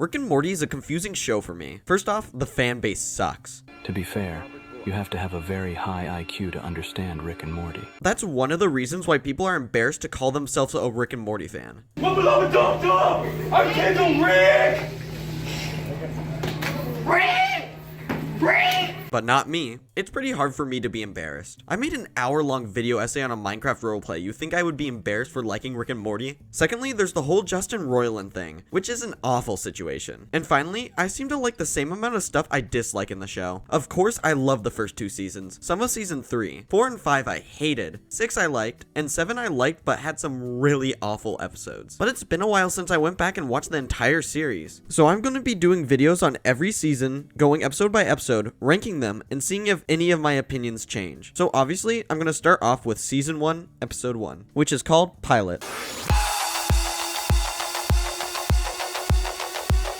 Rick and Morty is a confusing show for me. First off, the fan base sucks. To be fair, you have to have a very high IQ to understand Rick and Morty. That's one of the reasons why people are embarrassed to call themselves a Rick and Morty fan. My beloved dog! I can't do Rick! Rick! Rick! But not me. It's pretty hard for me to be embarrassed. I made an hour-long video essay on a Minecraft roleplay. You think I would be embarrassed for liking Rick and Morty? Secondly, there's the whole Justin Roiland thing, which is an awful situation. And finally, I seem to like the same amount of stuff I dislike in the show. Of course, I love the first 2 seasons, some of season 3. 4 and 5 I hated, 6 I liked, and 7 I liked but had some really awful episodes. But it's been a while since I went back and watched the entire series. So I'm going to be doing videos on every season, going episode by episode, ranking them, and seeing if any of my opinions change. So obviously, I'm going to start off with season 1, episode 1, which is called Pilot.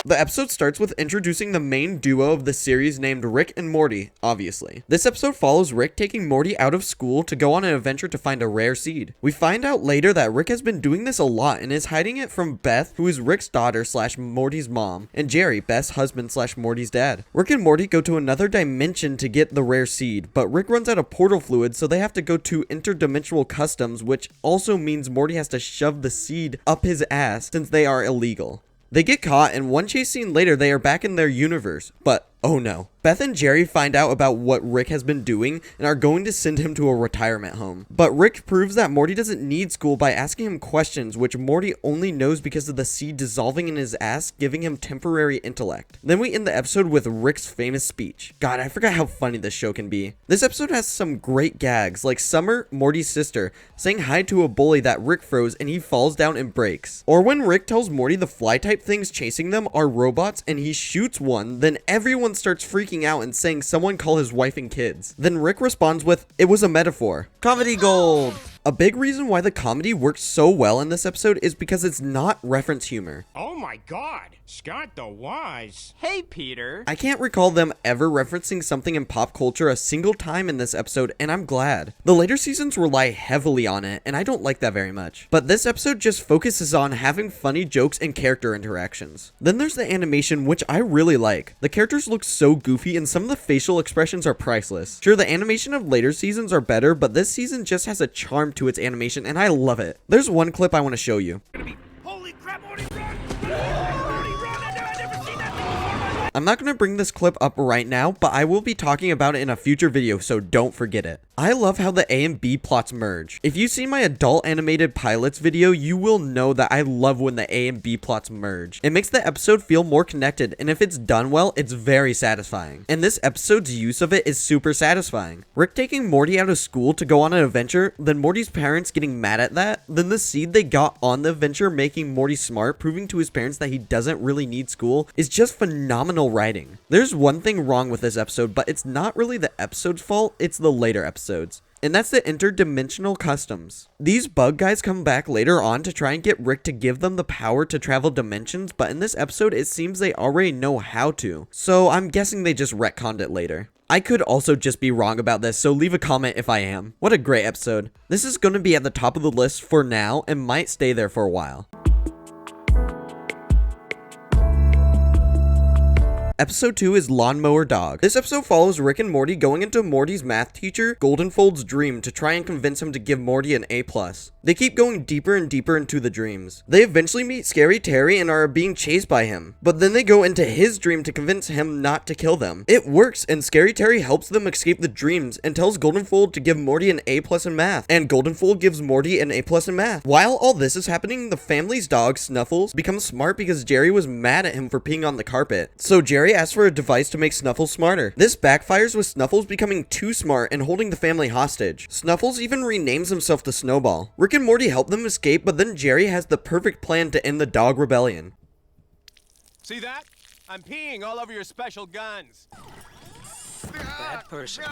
The episode starts with introducing the main duo of the series named Rick and Morty, obviously. This episode follows Rick taking Morty out of school to go on an adventure to find a rare seed. We find out later that Rick has been doing this a lot and is hiding it from Beth, who is Rick's daughter / Morty's mom, and Jerry, Beth's husband / Morty's dad. Rick and Morty go to another dimension to get the rare seed, but Rick runs out of portal fluid, so they have to go to interdimensional customs, which also means Morty has to shove the seed up his ass since they are illegal. They get caught, and one chase scene later, they are back in their universe, but oh no. Beth and Jerry find out about what Rick has been doing and are going to send him to a retirement home. But Rick proves that Morty doesn't need school by asking him questions, which Morty only knows because of the seed dissolving in his ass, giving him temporary intellect. Then we end the episode with Rick's famous speech. God, I forgot how funny this show can be. This episode has some great gags, like Summer, Morty's sister, saying hi to a bully that Rick froze and he falls down and breaks. Or when Rick tells Morty the fly-type things chasing them are robots and he shoots one, then everyone starts freaking out and saying someone call his wife and kids. Then Rick responds with, "It was a metaphor." Comedy gold! A big reason why the comedy works so well in this episode is because it's not reference humor. Oh my god, Scott the Wise. Hey, Peter. I can't recall them ever referencing something in pop culture a single time in this episode, and I'm glad. The later seasons rely heavily on it, and I don't like that very much. But this episode just focuses on having funny jokes and character interactions. Then there's the animation, which I really like. The characters look so goofy, and some of the facial expressions are priceless. Sure, the animation of later seasons are better, but this season just has a charm to its animation, and I love it. There's one clip I want to show you. Holy crap, Morty, run! Morty, run! I've never seen that thing before in my life! I'm not going to bring this clip up right now, but I will be talking about it in a future video, so don't forget it. I love how the A and B plots merge. If you see my adult animated pilots video, you will know that I love when the A and B plots merge. It makes the episode feel more connected, and if it's done well, it's very satisfying. And this episode's use of it is super satisfying. Rick taking Morty out of school to go on an adventure, then Morty's parents getting mad at that, then the seed they got on the adventure making Morty smart, proving to his parents that he doesn't really need school, is just phenomenal writing. There's one thing wrong with this episode, but it's not really the episode's fault, it's the later episodes. And that's the interdimensional customs. These bug guys come back later on to try and get Rick to give them the power to travel dimensions, but in this episode it seems they already know how to. So I'm guessing they just retconned it later. I could also just be wrong about this, so leave a comment if I am. What a great episode. This is going to be at the top of the list for now and might stay there for a while. Episode 2 is Lawnmower Dog. This episode follows Rick and Morty going into Morty's math teacher, Goldenfold's dream to try and convince him to give Morty an A+. They keep going deeper and deeper into the dreams. They eventually meet Scary Terry and are being chased by him, but then they go into his dream to convince him not to kill them. It works, and Scary Terry helps them escape the dreams and tells Goldenfold to give Morty an A+ in math, and Goldenfold gives Morty an A+ in math. While all this is happening, the family's dog, Snuffles, becomes smart because Jerry was mad at him for peeing on the carpet. So Jerry asks for a device to make Snuffles smarter. This backfires with Snuffles becoming too smart and holding the family hostage. Snuffles even renames himself to Snowball. Rick and Morty help them escape, but then Jerry has the perfect plan to end the dog rebellion. See that? I'm peeing all over your special guns. Bad person.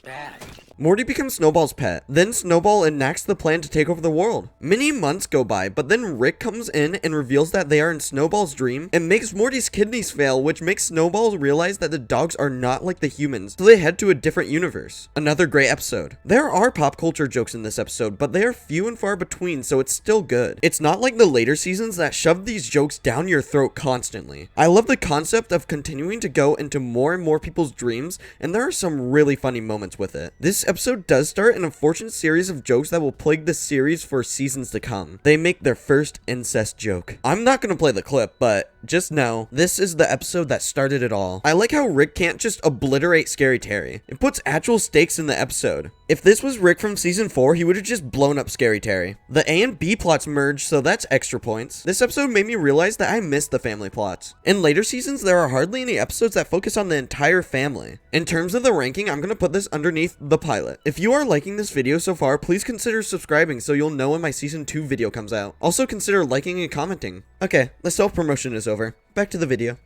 Bad. Morty becomes Snowball's pet. Then Snowball enacts the plan to take over the world. Many months go by, but then Rick comes in and reveals that they are in Snowball's dream and makes Morty's kidneys fail, which makes Snowball realize that the dogs are not like the humans, so they head to a different universe. Another great episode. There are pop culture jokes in this episode, but they are few and far between, so it's still good. It's not like the later seasons that shove these jokes down your throat constantly. I love the concept of continuing to go into more and more people's dreams, and there are some really funny moments with it. This episode does start an unfortunate series of jokes that will plague the series for seasons to come. They make their first incest joke. I'm not gonna play the clip, but just know, this is the episode that started it all. I like how Rick can't just obliterate Scary Terry. It puts actual stakes in the episode. If this was Rick from season 4, he would have just blown up Scary Terry. The A and B plots merge, so that's extra points. This episode made me realize that I missed the family plots. In later seasons, there are hardly any episodes that focus on the entire family. In terms of the ranking, I'm gonna put this underneath the pilot. If you are liking this video so far, please consider subscribing so you'll know when my season 2 video comes out. Also consider liking and commenting. Okay, the self-promotion is over. Back to the video.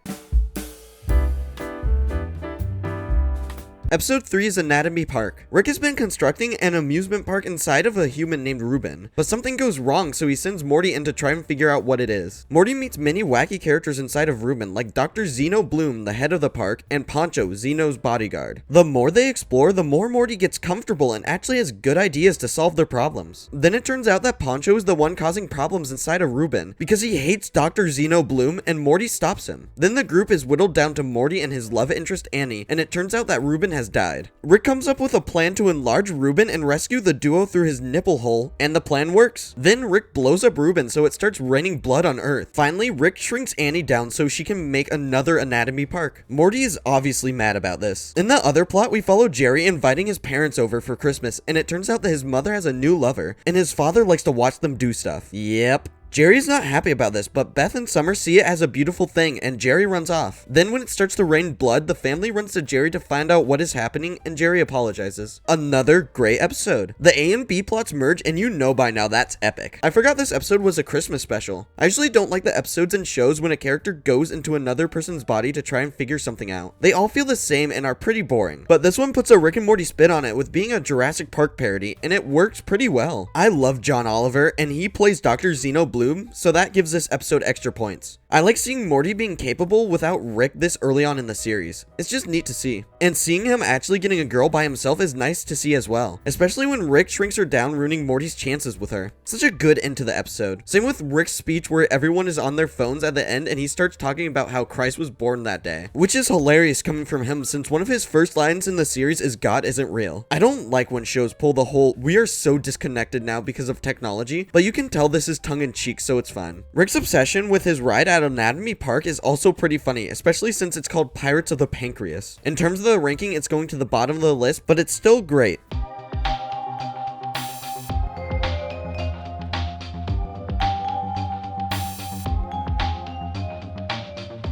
Episode 3 is Anatomy Park. Rick has been constructing an amusement park inside of a human named Ruben, but something goes wrong, so he sends Morty in to try and figure out what it is. Morty meets many wacky characters inside of Ruben, like Dr. Zeno Bloom, the head of the park, and Poncho, Zeno's bodyguard. The more they explore, the more Morty gets comfortable and actually has good ideas to solve their problems. Then it turns out that Poncho is the one causing problems inside of Ruben, because he hates Dr. Zeno Bloom, and Morty stops him. Then the group is whittled down to Morty and his love interest Annie, and it turns out that Ruben has died. Rick comes up with a plan to enlarge Ruben and rescue the duo through his nipple hole, and the plan works. Then Rick blows up Ruben so it starts raining blood on Earth. Finally, Rick shrinks Annie down so she can make another anatomy park. Morty is obviously mad about this. In the other plot, we follow Jerry inviting his parents over for Christmas, and it turns out that his mother has a new lover, and his father likes to watch them do stuff. Yep. Jerry's not happy about this, but Beth and Summer see it as a beautiful thing, and Jerry runs off. Then when it starts to rain blood, the family runs to Jerry to find out what is happening, and Jerry apologizes. Another great episode. The A and B plots merge, and you know by now that's epic. I forgot this episode was a Christmas special. I usually don't like the episodes and shows when a character goes into another person's body to try and figure something out. They all feel the same and are pretty boring, but this one puts a Rick and Morty spin on it with being a Jurassic Park parody, and it works pretty well. I love John Oliver, and he plays Dr. Zeno Bloom, so that gives this episode extra points. I like seeing Morty being capable without Rick this early on in the series. It's just neat to see. And seeing him actually getting a girl by himself is nice to see as well, especially when Rick shrinks her down, ruining Morty's chances with her. Such a good end to the episode. Same with Rick's speech where everyone is on their phones at the end and he starts talking about how Christ was born that day, which is hilarious coming from him since one of his first lines in the series is God isn't real. I don't like when shows pull the whole we are so disconnected now because of technology, but you can tell this is tongue-in-cheek, so it's fun. Rick's obsession with his ride at Anatomy Park is also pretty funny, especially since it's called Pirates of the Pancreas. In terms of the ranking, it's going to the bottom of the list, but it's still great.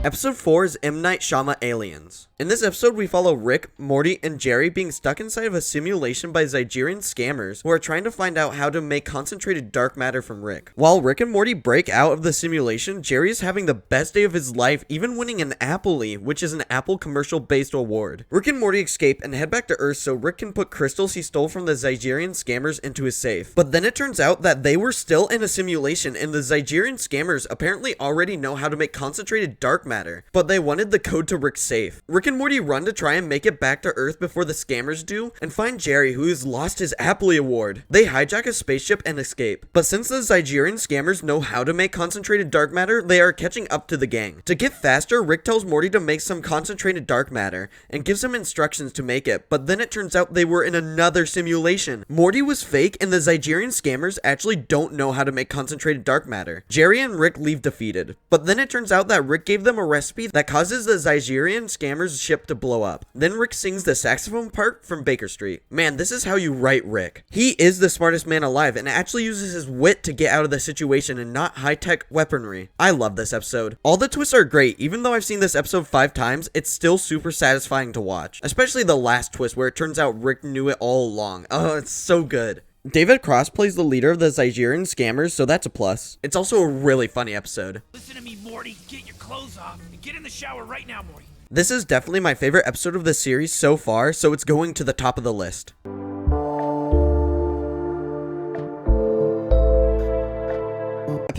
Episode 4 is M. Night Shaym-aliens. In this episode, we follow Rick, Morty, and Jerry being stuck inside of a simulation by Zygerian scammers who are trying to find out how to make concentrated dark matter from Rick. While Rick and Morty break out of the simulation, Jerry is having the best day of his life, even winning an Appley, which is an Apple commercial-based award. Rick and Morty escape and head back to Earth so Rick can put crystals he stole from the Zygerian scammers into his safe. But then it turns out that they were still in a simulation and the Zygerian scammers apparently already know how to make concentrated dark matter, but they wanted the code to Rick's safe. Rick and Morty run to try and make it back to Earth before the scammers do and find Jerry, who has lost his Appley award. They hijack a spaceship and escape, but since the Zygerian scammers know how to make concentrated dark matter, they are catching up to the gang. To get faster, Rick tells Morty to make some concentrated dark matter and gives him instructions to make it, but then it turns out they were in another simulation. Morty was fake and the Zygerian scammers actually don't know how to make concentrated dark matter. Jerry and Rick leave defeated, but then it turns out that Rick gave them a recipe that causes the Zygerian scammers ship to blow up. Then Rick sings the saxophone part from Baker Street. Man, this is how you write Rick. He is the smartest man alive and actually uses his wit to get out of the situation and not high-tech weaponry. I love this episode. All the twists are great. Even though I've seen this episode 5 times, it's still super satisfying to watch. Especially the last twist where it turns out Rick knew it all along. Oh, it's so good. David Cross plays the leader of the Zygerian scammers, so that's a plus. It's also a really funny episode. Listen to me, Morty. Get your clothes off and get in the shower right now, Morty. This is definitely my favorite episode of the series so far, so it's going to the top of the list.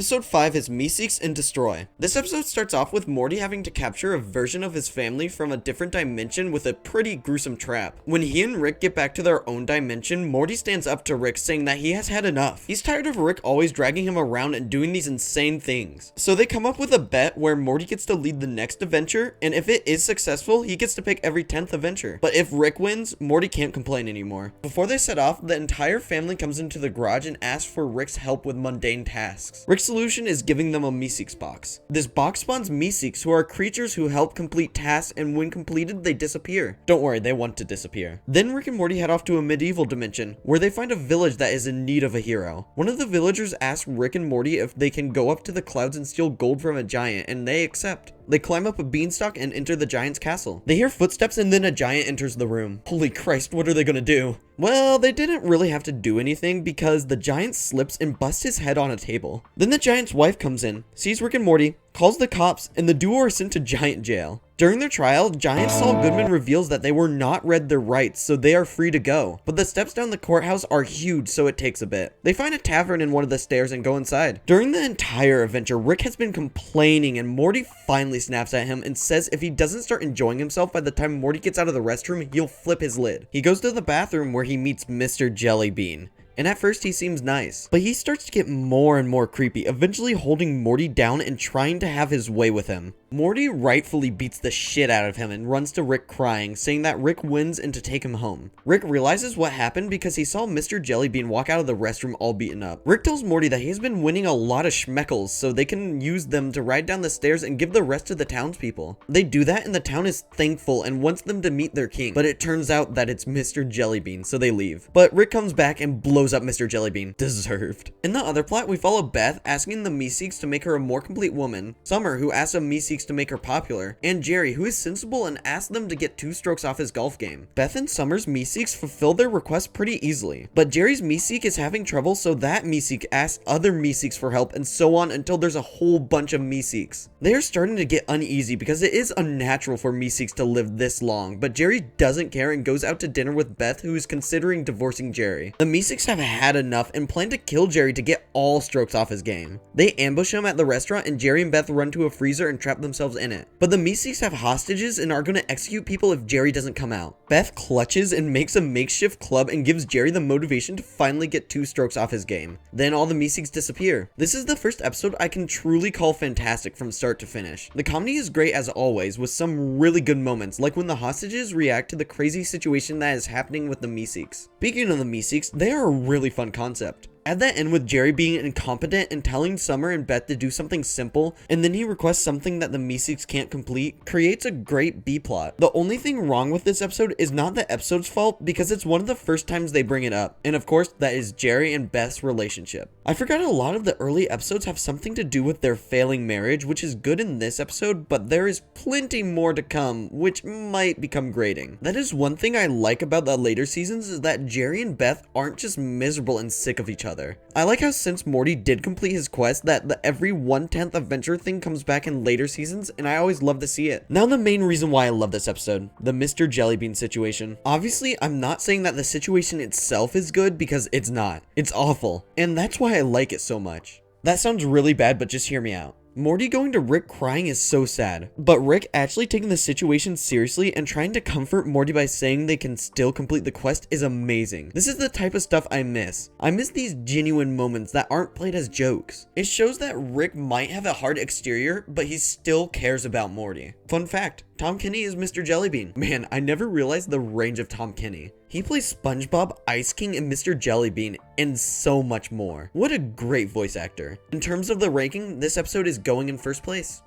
Episode 5 is Meeseeks and Destroy. This episode starts off with Morty having to capture a version of his family from a different dimension with a pretty gruesome trap. When he and Rick get back to their own dimension, Morty stands up to Rick saying that he has had enough. He's tired of Rick always dragging him around and doing these insane things. So they come up with a bet where Morty gets to lead the next adventure, and if it is successful, he gets to pick every 10th adventure. But if Rick wins, Morty can't complain anymore. Before they set off, the entire family comes into the garage and asks for Rick's help with mundane tasks. Rick's solution is giving them a Meeseeks box. This box spawns Meeseeks, who are creatures who help complete tasks, and when completed, they disappear. Don't worry, they want to disappear. Then Rick and Morty head off to a medieval dimension, where they find a village that is in need of a hero. One of the villagers asks Rick and Morty if they can go up to the clouds and steal gold from a giant, and they accept. They climb up a beanstalk and enter the giant's castle. They hear footsteps and then a giant enters the room. Holy Christ, what are they gonna do? Well, they didn't really have to do anything because the giant slips and busts his head on a table. Then the giant's wife comes in, sees Rick and Morty, calls the cops, and the duo are sent to giant jail. During their trial, Giant Saul Goodman reveals that they were not read their rights, so they are free to go. But the steps down the courthouse are huge, so it takes a bit. They find a tavern in one of the stairs and go inside. During the entire adventure, Rick has been complaining, and Morty finally snaps at him and says if he doesn't start enjoying himself by the time Morty gets out of the restroom, he'll flip his lid. He goes to the bathroom where he meets Mr. Jellybean. And at first he seems nice, but he starts to get more and more creepy, eventually holding Morty down and trying to have his way with him. Morty rightfully beats the shit out of him and runs to Rick crying, saying that Rick wins and to take him home. Rick realizes what happened because he saw Mr. Jellybean walk out of the restroom all beaten up. Rick tells Morty that he's been winning a lot of schmeckles so they can use them to ride down the stairs and give the rest to the townspeople. They do that and the town is thankful and wants them to meet their king, but it turns out that it's Mr. Jellybean, so they leave. But Rick comes back and blows up Mr. Jellybean. Deserved. In the other plot, we follow Beth asking the Meeseeks to make her a more complete woman, Summer, who asks the Meeseeks to make her popular, and Jerry, who is sensible and asks them to get 2 strokes off his golf game. Beth and Summer's Meeseeks fulfill their request pretty easily, but Jerry's Meeseek is having trouble, so that Meeseek asks other Meeseeks for help, and so on until there's a whole bunch of Meeseeks. They are starting to get uneasy because it is unnatural for Meeseeks to live this long, but Jerry doesn't care and goes out to dinner with Beth, who is considering divorcing Jerry. The Meeseeks have had enough and plan to kill Jerry to get all strokes off his game. They ambush him at the restaurant and Jerry and Beth run to a freezer and trap themselves in it. But the Meeseeks have hostages and are going to execute people if Jerry doesn't come out. Beth clutches and makes a makeshift club and gives Jerry the motivation to finally get 2 strokes off his game. Then all the Meeseeks disappear. This is the first episode I can truly call fantastic from start to finish. The comedy is great as always, with some really good moments, like when the hostages react to the crazy situation that is happening with the Meeseeks. Speaking of the Meeseeks, they are a really fun concept. Add that in with Jerry being incompetent and telling Summer and Beth to do something simple, and then he requests something that the Meeseeks can't complete, creates a great B-plot. The only thing wrong with this episode is not the episode's fault, because it's one of the first times they bring it up, and of course that is Jerry and Beth's relationship. I forgot a lot of the early episodes have something to do with their failing marriage, which is good in this episode, but there is plenty more to come, which might become grating. That is one thing I like about the later seasons, is that Jerry and Beth aren't just miserable and sick of each other. I like how since Morty did complete his quest that the every 1/10 adventure thing comes back in later seasons, and I always love to see it. Now the main reason why I love this episode, the Mr. Jellybean situation. Obviously, I'm not saying that the situation itself is good because it's not. It's awful, and that's why I like it so much. That sounds really bad, but just hear me out. Morty going to Rick crying is so sad, but Rick actually taking the situation seriously and trying to comfort Morty by saying they can still complete the quest is amazing. This is the type of stuff I miss. I miss these genuine moments that aren't played as jokes. It shows that Rick might have a hard exterior, but he still cares about Morty. Fun fact, Tom Kenny is Mr. Jellybean. Man, I never realized the range of Tom Kenny. He plays SpongeBob, Ice King, and Mr. Jellybean, and so much more. What a great voice actor. In terms of the ranking, this episode is going in first place.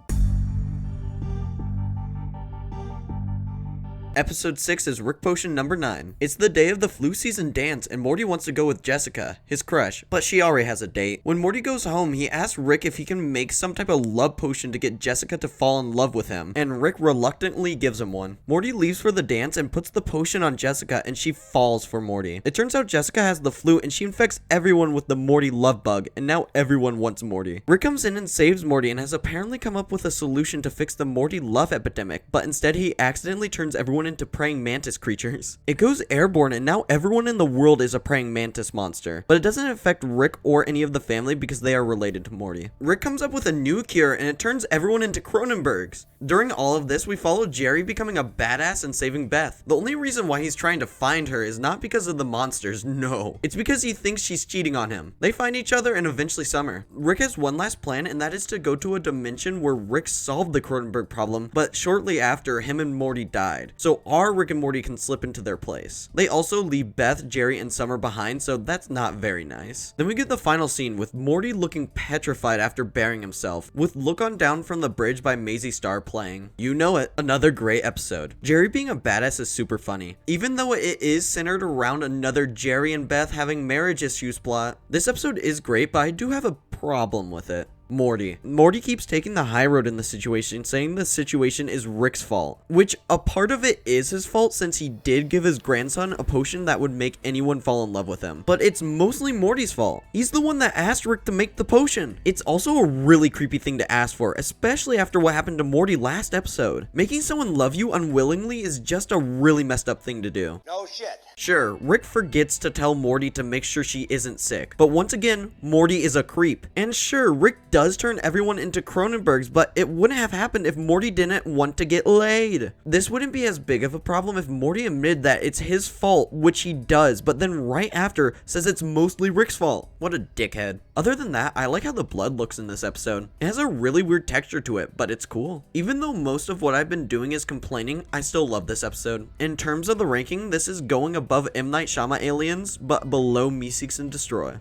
Episode 6 is Rick Potion number 9. It's the day of the flu season dance and Morty wants to go with Jessica, his crush, but she already has a date. When Morty goes home, he asks Rick if he can make some type of love potion to get Jessica to fall in love with him, and Rick reluctantly gives him one. Morty leaves for the dance and puts the potion on Jessica and she falls for Morty. It turns out Jessica has the flu and she infects everyone with the Morty love bug, and now everyone wants Morty. Rick comes in and saves Morty and has apparently come up with a solution to fix the Morty love epidemic, but instead he accidentally turns everyone everyone into praying mantis creatures. It goes airborne and now everyone in the world is a praying mantis monster, but it doesn't affect Rick or any of the family because they are related to Morty. Rick comes up with a new cure and it turns everyone into Cronenbergs. During all of this, we follow Jerry becoming a badass and saving Beth. The only reason why he's trying to find her is not because of the monsters, no. It's because he thinks she's cheating on him. They find each other and eventually Summer. Rick has one last plan, and that is to go to a dimension where Rick solved the Cronenberg problem, but shortly after, him and Morty died. So our Rick and Morty can slip into their place. They also leave Beth, Jerry, and Summer behind, so that's not very nice. Then we get the final scene with Morty looking petrified after burying himself, with Look On Down from the Bridge by Maisie Starr playing. You know it, another great episode. Jerry being a badass is super funny. Even though it is centered around another Jerry and Beth having marriage issues plot, this episode is great, but I do have a problem with it. Morty keeps taking the high road in the situation, saying the situation is Rick's fault, which a part of it is his fault since he did give his grandson a potion that would make anyone fall in love with him, but it's mostly Morty's fault. He's the one that asked Rick to make the potion. It's also a really creepy thing to ask for, especially after what happened to Morty last episode. Making someone love you unwillingly is just a really messed up thing to do. No shit. Sure, Rick forgets to tell Morty to make sure she isn't sick, but once again, Morty is a creep. And sure, Rick does turn everyone into Cronenbergs, but it wouldn't have happened if Morty didn't want to get laid. This wouldn't be as big of a problem if Morty admitted that it's his fault, which he does, but then right after says it's mostly Rick's fault. What a dickhead. Other than that, I like how the blood looks in this episode. It has a really weird texture to it, but it's cool. Even though most of what I've been doing is complaining, I still love this episode. In terms of the ranking, this is going above M. Night Shaym-aliens, but below Meeseeks and Destroy.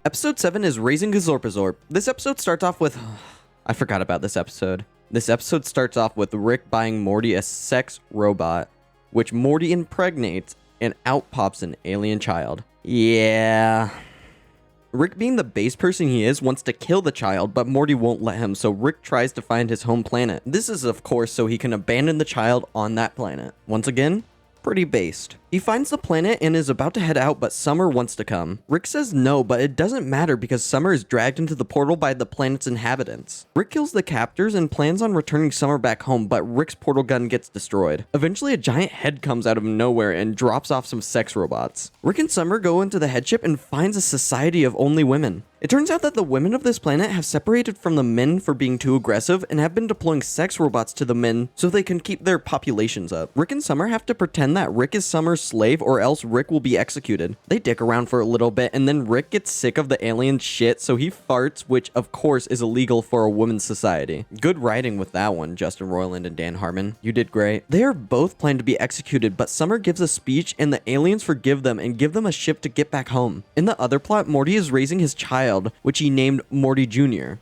Episode 7 is Raising Gazorpazorp. This episode starts off with... I forgot about this episode. This episode starts off with Rick buying Morty a sex robot, which Morty impregnates, and out pops an alien child. Yeah... Rick, being the base person he is, wants to kill the child, but Morty won't let him, so Rick tries to find his home planet. This is, of course, so he can abandon the child on that planet. Once again, pretty based. He finds the planet and is about to head out, but Summer wants to come. Rick says no, but it doesn't matter because Summer is dragged into the portal by the planet's inhabitants. Rick kills the captors and plans on returning Summer back home, but Rick's portal gun gets destroyed. Eventually, a giant head comes out of nowhere and drops off some sex robots. Rick and Summer go into the headship and finds a society of only women. It turns out that the women of this planet have separated from the men for being too aggressive and have been deploying sex robots to the men so they can keep their populations up. Rick and Summer have to pretend that Rick is Summer's slave or else Rick will be executed. They dick around for a little bit and then Rick gets sick of the alien shit, so he farts, which of course is illegal for a women's society. Good writing with that one, Justin Roiland and Dan Harmon. You did great. They are both planned to be executed, but Summer gives a speech and the aliens forgive them and give them a ship to get back home. In the other plot, Morty is raising his child, which he named Morty Jr.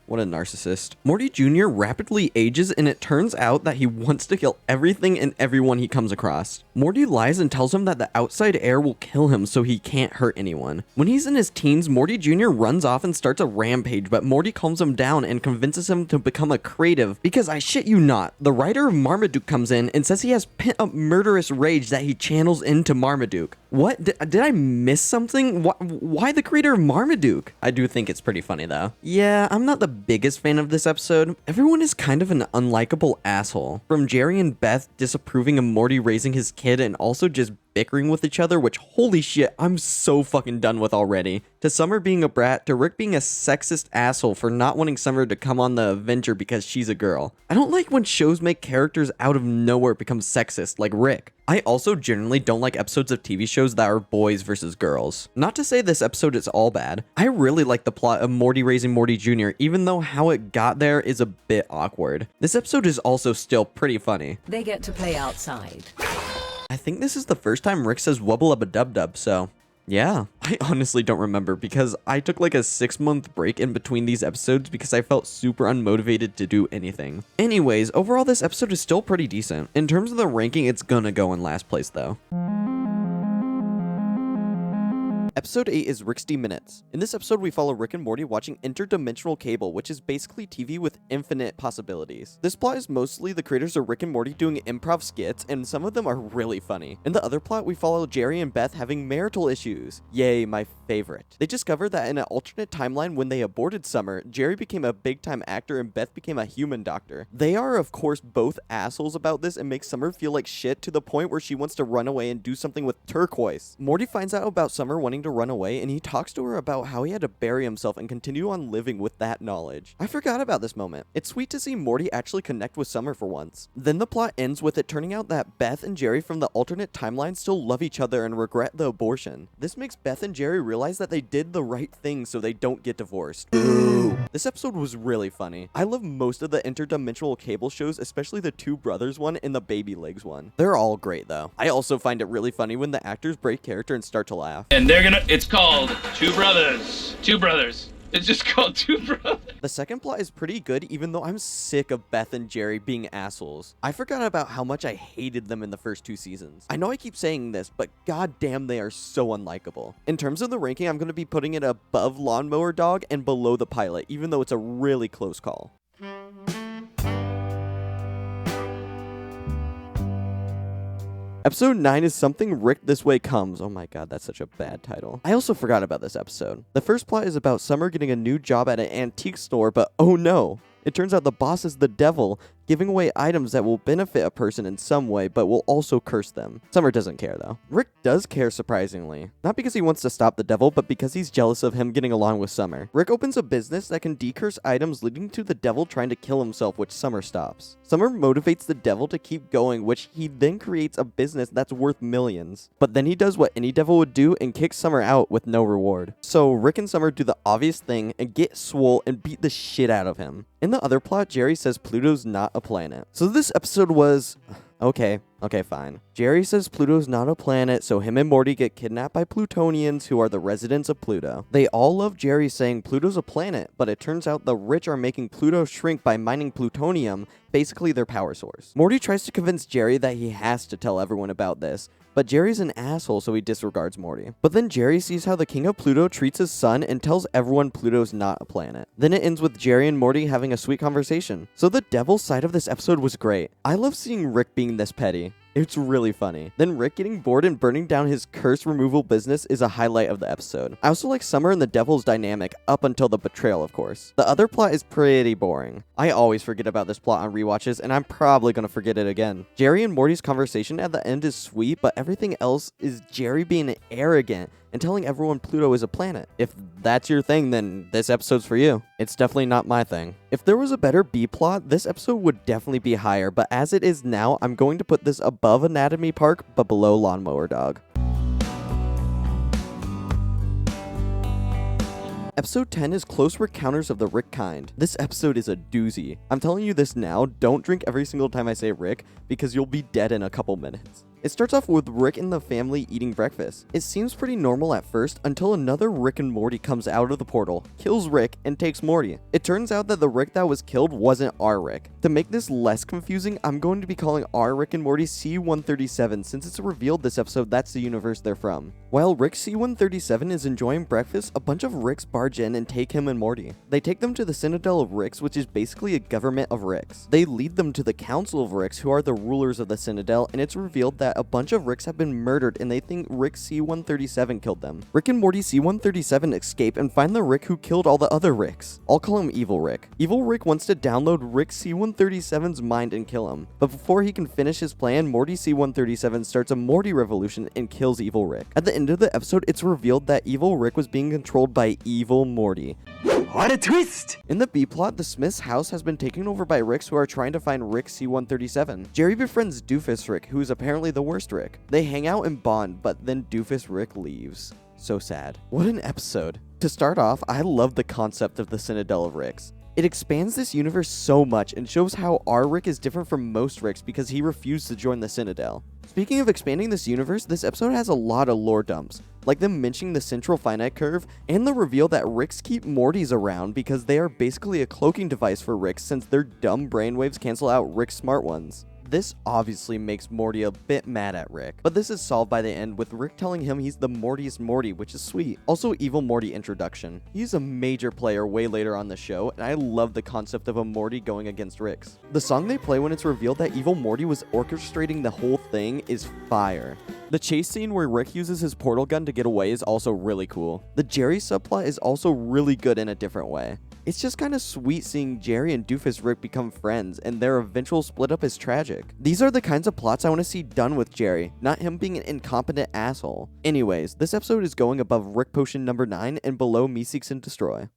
What a narcissist. Morty Jr. rapidly ages and it turns out that he wants to kill everything and everyone he comes across. Morty lies and tells him that the outside air will kill him so he can't hurt anyone. When he's in his teens, Morty Jr. runs off and starts a rampage, but Morty calms him down and convinces him to become a creative because I shit you not, the writer of Marmaduke comes in and says he has pent up murderous rage that he channels into Marmaduke. What? Did I miss something? Why the creator of Marmaduke? I do think it's pretty funny though. Yeah, I'm not the biggest fan of this episode. Everyone is kind of an unlikable asshole. From Jerry and Beth disapproving of Morty raising his kid and also just bickering with each other, which holy shit, I'm so fucking done with already. To Summer being a brat, to Rick being a sexist asshole for not wanting Summer to come on the adventure because she's a girl. I don't like when shows make characters out of nowhere become sexist, like Rick. I also generally don't like episodes of TV shows that are boys versus girls. Not to say this episode is all bad. I really like the plot of Morty raising Morty Jr., even though how it got there is a bit awkward. This episode is also still pretty funny. They get to play outside. I think this is the first time Rick says wubble-up-a-dub-dub, so yeah. I honestly don't remember because I took like a 6-month break in between these episodes because I felt super unmotivated to do anything. Anyways, overall this episode is still pretty decent. In terms of the ranking, it's gonna go in last place though. Episode 8 is Rixty Minutes. In this episode, we follow Rick and Morty watching Interdimensional Cable, which is basically TV with infinite possibilities. This plot is mostly the creators of Rick and Morty doing improv skits, and some of them are really funny. In the other plot, we follow Jerry and Beth having marital issues. Yay, my favorite. They discover that in an alternate timeline when they aborted Summer, Jerry became a big-time actor and Beth became a human doctor. They are, of course, both assholes about this and make Summer feel like shit to the point where she wants to run away and do something with turquoise. Morty finds out about Summer wanting to run away, and he talks to her about how he had to bury himself and continue on living with that knowledge. I forgot about this moment. It's sweet to see Morty actually connect with Summer for once. Then the plot ends with it turning out that Beth and Jerry from the alternate timeline still love each other and regret the abortion. This makes Beth and Jerry realize that they did the right thing so they don't get divorced. Ooh. This episode was really funny. I love most of the interdimensional cable shows, especially the Two Brothers one and the Baby Legs one. They're all great though. I also find it really funny when the actors break character and start to laugh. And it's called Two Brothers. Two Brothers. It's just called Two Brothers. The second plot is pretty good, even though I'm sick of Beth and Jerry being assholes. I forgot about how much I hated them in the first 2 seasons. I know I keep saying this, but goddamn, they are so unlikable. In terms of the ranking, I'm going to be putting it above Lawnmower Dog and below the pilot, even though it's a really close call. Episode 9 is Something Rick This Way Comes. Oh my god, that's such a bad title. I also forgot about this episode. The first plot is about Summer getting a new job at an antique store, but oh no. It turns out the boss is the devil, giving away items that will benefit a person in some way, but will also curse them. Summer doesn't care, though. Rick does care, surprisingly. Not because he wants to stop the devil, but because he's jealous of him getting along with Summer. Rick opens a business that can decurse items, leading to the devil trying to kill himself, which Summer stops. Summer motivates the devil to keep going, which he then creates a business that's worth millions. But then he does what any devil would do and kicks Summer out with no reward. So Rick and Summer do the obvious thing and get swole and beat the shit out of him. In the other plot, Jerry says Pluto's not a planet. So this episode was... Okay, fine. Jerry says Pluto's not a planet, so him and Morty get kidnapped by Plutonians who are the residents of Pluto. They all love Jerry saying Pluto's a planet, but it turns out the rich are making Pluto shrink by mining plutonium, basically their power source. Morty tries to convince Jerry that he has to tell everyone about this, but Jerry's an asshole, so he disregards Morty. But then Jerry sees how the king of Pluto treats his son and tells everyone Pluto's not a planet. Then it ends with Jerry and Morty having a sweet conversation. So the devil side of this episode was great. I love seeing Rick being this petty. It's really funny. Then Rick getting bored and burning down his curse removal business is a highlight of the episode. I also like Summer and the Devil's dynamic, up until the betrayal, of course. The other plot is pretty boring. I always forget about this plot on rewatches, and I'm probably gonna forget it again. Jerry and Morty's conversation at the end is sweet, but everything else is Jerry being arrogant and telling everyone Pluto is a planet. If that's your thing, then this episode's for you. It's definitely not my thing. If there was a better B-plot, this episode would definitely be higher, but as it is now, I'm going to put this above Anatomy Park, but below Lawnmower Dog. Episode 10 is Close Encounters of the Rick Kind. This episode is a doozy. I'm telling you this now, don't drink every single time I say Rick, because you'll be dead in a couple minutes. It starts off with Rick and the family eating breakfast. It seems pretty normal at first until another Rick and Morty comes out of the portal, kills Rick, and takes Morty. It turns out that the Rick that was killed wasn't our Rick. To make this less confusing, I'm going to be calling our Rick and Morty C-137 since it's revealed this episode that's the universe they're from. While Rick C-137 is enjoying breakfast, a bunch of Ricks barge in and take him and Morty. They take them to the Citadel of Ricks, which is basically a government of Ricks. They lead them to the Council of Ricks, who are the rulers of the Citadel, and it's revealed that a bunch of Ricks have been murdered and they think Rick C-137 killed them. Rick and Morty C-137 escape and find the Rick who killed all the other Ricks. I'll call him Evil Rick. Evil Rick wants to download Rick C-137's mind and kill him. But before he can finish his plan, Morty C-137 starts a Morty revolution and kills Evil Rick. At the end of the episode, it's revealed that Evil Rick was being controlled by Evil Morty. What a twist! In the B-plot, the Smith's house has been taken over by Ricks who are trying to find Rick C-137. Jerry befriends Doofus Rick, who is apparently the worst Rick. They hang out and bond, but then Doofus Rick leaves. So sad. What an episode. To start off, I love the concept of the Citadel of Ricks. It expands this universe so much and shows how our Rick is different from most Ricks because he refused to join the Citadel. Speaking of expanding this universe, this episode has a lot of lore dumps, like them mentioning the central finite curve and the reveal that Ricks keep Mortys around because they are basically a cloaking device for Ricks since their dumb brainwaves cancel out Rick's smart ones. This obviously makes Morty a bit mad at Rick, but this is solved by the end with Rick telling him he's the Mortiest Morty, which is sweet. Also, Evil Morty introduction. He's a major player way later on the show, and I love the concept of a Morty going against Rick's. The song they play when it's revealed that Evil Morty was orchestrating the whole thing is fire. The chase scene where Rick uses his portal gun to get away is also really cool. The Jerry subplot is also really good in a different way. It's just kind of sweet seeing Jerry and Doofus Rick become friends, and their eventual split up is tragic. These are the kinds of plots I want to see done with Jerry, not him being an incompetent asshole. Anyways, this episode is going above Rick Potion number 9 and below Meeseeks and Destroy.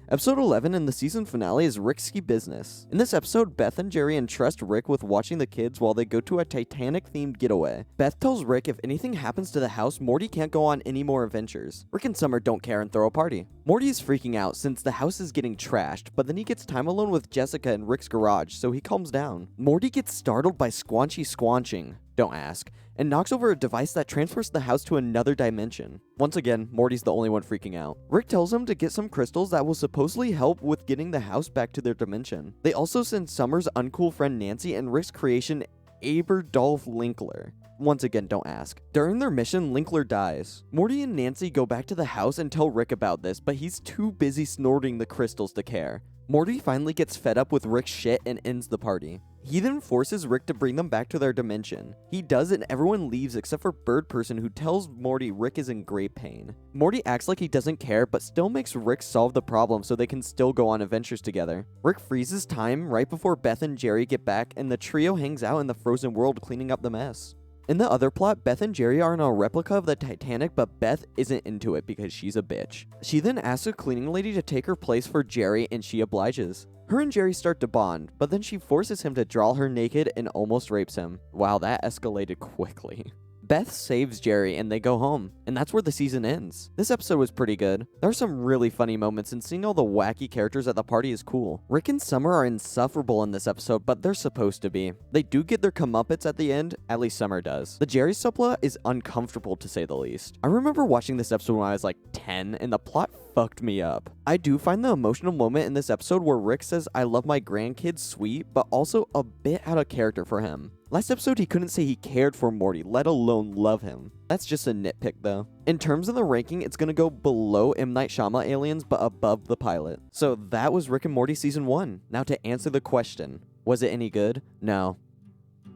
Episode 11 in the season finale is Risky Business. In this episode, Beth and Jerry entrust Rick with watching the kids while they go to a Titanic-themed getaway. Beth tells Rick if anything happens to the house, Morty can't go on any more adventures. Rick and Summer don't care and throw a party. Morty is freaking out since the house is getting trashed, but then he gets time alone with Jessica in Rick's garage, so he calms down. Morty gets startled by Squanchy squanching, don't ask, and knocks over a device that transfers the house to another dimension. Once again, Morty's the only one freaking out. Rick tells him to get some crystals that will supposedly help with getting the house back to their dimension. They also send Summer's uncool friend Nancy and Rick's creation Aberdolf Linkler. Once again, don't ask. During their mission, Linkler dies. Morty and Nancy go back to the house and tell Rick about this, but he's too busy snorting the crystals to care. Morty finally gets fed up with Rick's shit and ends the party. He then forces Rick to bring them back to their dimension. He does, and everyone leaves except for Bird Person, who tells Morty Rick is in great pain. Morty acts like he doesn't care, but still makes Rick solve the problem so they can still go on adventures together. Rick freezes time right before Beth and Jerry get back, and the trio hangs out in the frozen world cleaning up the mess. In the other plot, Beth and Jerry are in a replica of the Titanic, but Beth isn't into it because she's a bitch. She then asks a cleaning lady to take her place for Jerry, and she obliges. Her and Jerry start to bond, but then she forces him to draw her naked and almost rapes him. Wow, that escalated quickly. Beth saves Jerry and they go home, and that's where the season ends. This episode was pretty good. There are some really funny moments, and seeing all the wacky characters at the party is cool. Rick and Summer are insufferable in this episode, but they're supposed to be. They do get their comeuppance at the end, at least Summer does. The Jerry subplot is uncomfortable to say the least. I remember watching this episode when I was like 10, and the plot fucked me up. I do find the emotional moment in this episode where Rick says I love my grandkids sweet, but also a bit out of character for him. Last episode he couldn't say he cared for Morty, let alone love him. That's just a nitpick though. In terms of the ranking, it's gonna go below M. Night Shaym-aliens but above the pilot. So that was Rick and Morty season 1. Now to answer the question, was it any good? No.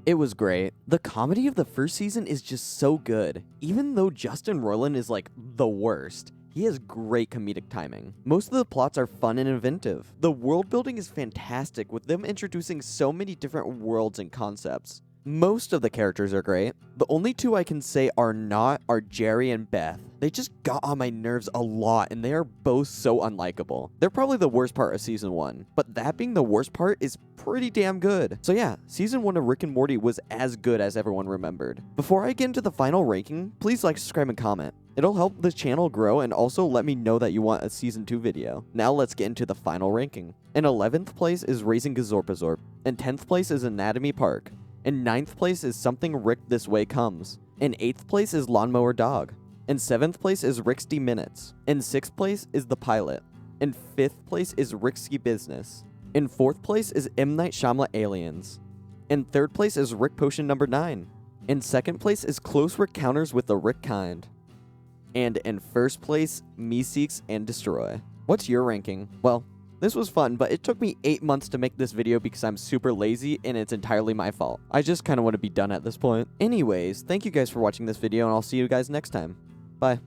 It was great. The comedy of the first season is just so good. Even though Justin Roiland is like the worst, he has great comedic timing. Most of the plots are fun and inventive. The world building is fantastic, with them introducing so many different worlds and concepts. Most of the characters are great. The only two I can say are not are Jerry and Beth. They just got on my nerves a lot, and they are both so unlikable. They're probably the worst part of season 1, but that being the worst part is pretty damn good. So yeah, season 1 of Rick and Morty was as good as everyone remembered. Before I get into the final ranking, please like, subscribe, and comment. It'll help the channel grow and also let me know that you want a season 2 video. Now let's get into the final ranking. In 11th place is Raising Gazorpazorp. In 10th place is Anatomy Park. In 9th place is Something Rick This Way Comes. In 8th place is Lawnmower Dog. In 7th place is Rixty Minutes. In 6th place is The Pilot. In 5th place is Risky Business. In 4th place is M. Night Shaym-aliens. In 3rd place is Rick Potion number 9. In 2nd place is Close Encounters with the Rick Kind. And in 1st place, Meeseeks and Destroy. What's your ranking? Well, this was fun, but it took me 8 months to make this video because I'm super lazy and it's entirely my fault. I just kind of want to be done at this point. Anyways, thank you guys for watching this video, and I'll see you guys next time. Bye.